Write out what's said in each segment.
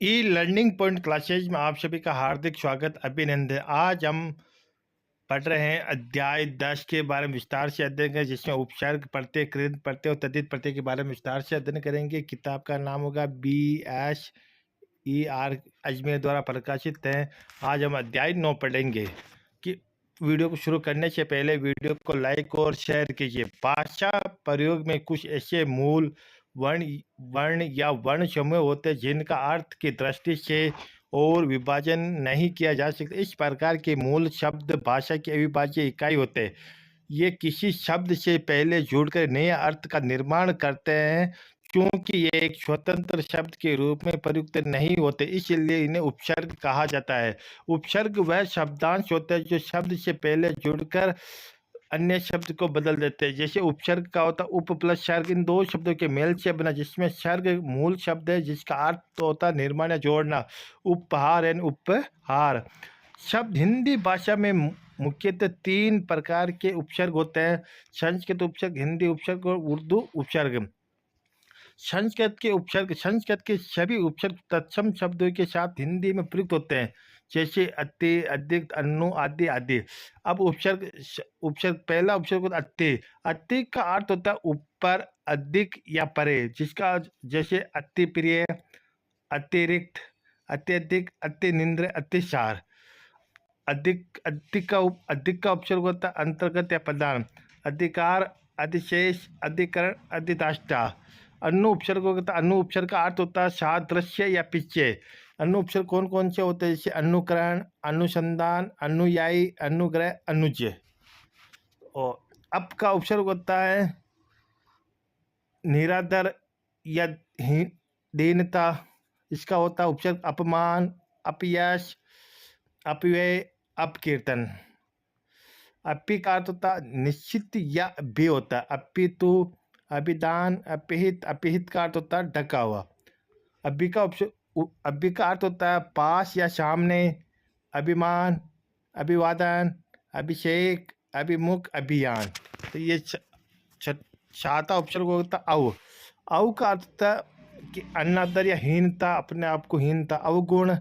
E learning point classes में आप सभी का हार्दिक स्वागत अभिनंदन। आज हम पढ़ रहे हैं अध्याय 10 के बारे में विस्तार से अध्ययन करें, जिसमें उपसर्ग प्रत्यय, कृत प्रत्यय और तद्धित प्रत्यय के बारे में विस्तार से अध्ययन करेंगे। किताब का नाम होगा BSER अजमेर द्वारा प्रकाशित है। आज हम अध्याय 9 पढ़ेंगे। कि वीडियो को शुरू करने से पहले वीडियो को लाइक और शेयर कीजिए। भाषा प्रयोग में कुछ ऐसे मूल वर्ण वर्ण या वर्ण समूह होते हैं जिनका अर्थ की दृष्टि से और विभाजन नहीं किया जा सकता। इस प्रकार के मूल शब्द भाषा की अविभाज्य इकाई होते हैं। ये किसी शब्द से पहले जुड़कर नए अर्थ का निर्माण करते हैं, क्योंकि ये एक स्वतंत्र शब्द के रूप में प्रयुक्त नहीं होते, इसलिए इन्हें उपसर्ग कहा जाता है। उपसर्ग वह शब्दांश होते हैं जो शब्द से पहले जुड़कर अन्य शब्द को बदल देते हैं। जैसे उपसर्ग का होता है उप प्लस सर्ग, इन दो शब्दों के मेल से बना, जिसमें सर्ग मूल शब्द है जिसका अर्थ तो होता है निर्माण या जोड़ना। उपहार एंड उपहार शब्द हिंदी भाषा में मुख्यतः 3 प्रकार के उपसर्ग होते हैं: संस्कृत उपसर्ग, हिंदी उपसर्ग और उर्दू उपसर्ग। संस्कृत के सभी उपसर्ग तत्सम शब्दों के साथ हिंदी में प्रयुक्त होते हैं, जैसे अति, अधिक, अनु आदि आदि। अब उपसर्ग पहला उपसर्ग होता है अति। अति का अर्थ होता है ऊपर, अधिक या परे, जिसका जैसे अति प्रिय, अतिरिक्त, अत्यधिक, अति निंद्र, अतिसार। अधिक का उपसर्ग होता है अंतर्गत या प्रधान, अधिकार, अधिशेष, अधिकरण, अधिष्ठा। अनु उपसर्ग होता है, अनु उपसर्ग का अर्थ होता है सादृश्य या पीछे। अनु उपसर्ग कौन कौन से होते हैं? जैसे अनुकरण, अनुसंधान, अनुयायी, अनुग्रह, अनुजय। और अप का उपसर्ग होता है निरादर या दीनता, इसका होता है उपसर्ग अपमान, अपयश, अपव्यय, अपकीर्तन। अपी का अर्थ होता है निश्चित या भी होता है, अपितु, अभिदान, अपिहित। अपिहित का अर्थ होता है ढका हुआ। अभी का अर्थ होता है पास या सामने, अभिमान, अभिवादन, अभिषेक, अभिमुख, अभियान। तो ये छाता उपसर्ग होता है अव। अव का अर्थ होता है कि अनादर या हीनता, अपने आप को हीनता, अवगुण,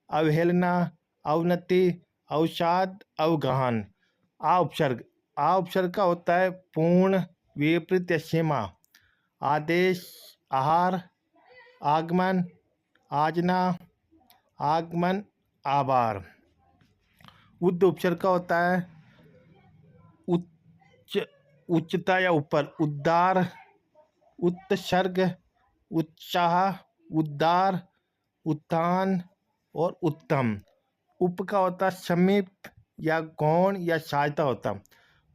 अवहेलना, अवनति, अवसाद, अवगहन। आ उपसर्ग का होता है पूर्ण, विपरीत या सीमा, आदेश, आहार, आगमन, आजना, आगमन, आभार। उद्ध उपसर्ग का होता है उच्चता या ऊपर, उद्धार, उत्सर्ग, उत्साह, उद्धार, उत्थान और उत्तम। उप का होता है समीप या गौण या सहायता होता,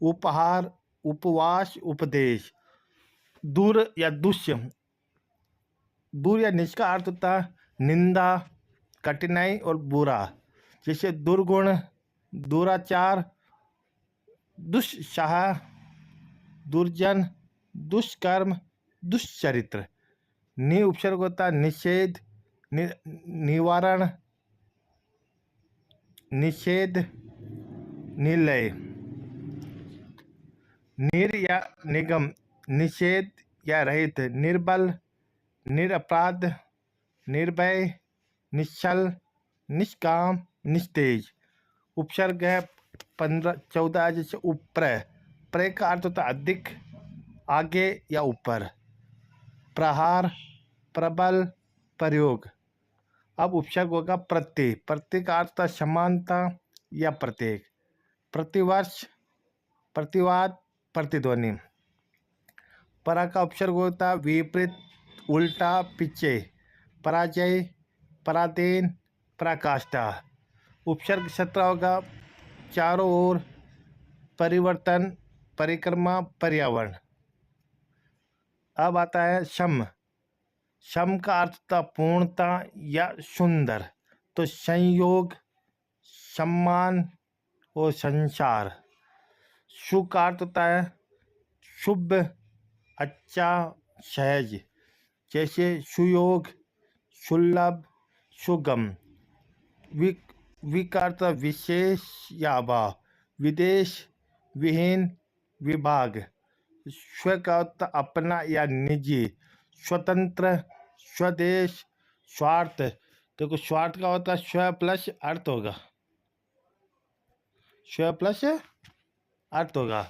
उपहार, उपवास, उपदेश। दूर या दुष्य, दूर या निज का अर्थ होता है निंदा, कठिनाई और बुरा, जैसे दुर्गुण, दुराचार, दुस्साह, दुर्जन, दुष्कर्म, दुष्चरित्र। नि उपसर्ग होता है निषेध, निवारण, निषेध, निलय। निर या निगम, निषेध या रहित, निर्बल, निरपराध, निर्भय, निश्चल, निष्काम, निस्तेज। उपसर्ग है 14 जैसे उपप्रय। प्रय का अर्थ होता है अधिक, आगे या ऊपर। प्रहार, प्रबल, प्रयोग। अब उपसर्ग होगा प्रत्यय। प्रत्यय का अर्थ होता है समानता या प्रत्येक। प्रतिवर्ष, प्रतिवाद, प्रतिध्वनि। परा का उपसर्ग होता है विपरीत, उल्टा, पीछे। पराजय, पराधीन, पराकाष्ठा। उपसर्ग 17 होगा चारों ओर, परिवर्तन, परिक्रमा, पर्यावरण। अब आता है सम। सम का अर्थ था पूर्णता या सुंदर, तो संयोग, सम्मान और संसार। सु का अर्थ होता है शुभ, अच्छा, सहज, जैसे सुयोग, सुलभ, सुगम। का अर्थ विशेष या अभाव, विदेश, विहीन, विभाग। स्व का अर्थ अपना या निजी, स्वतंत्र, स्वदेश, स्वार्थ, देखो स्वार्थ का होता है स्व प्लस अर्थ होगा, स्व प्लस अर्थ होगा।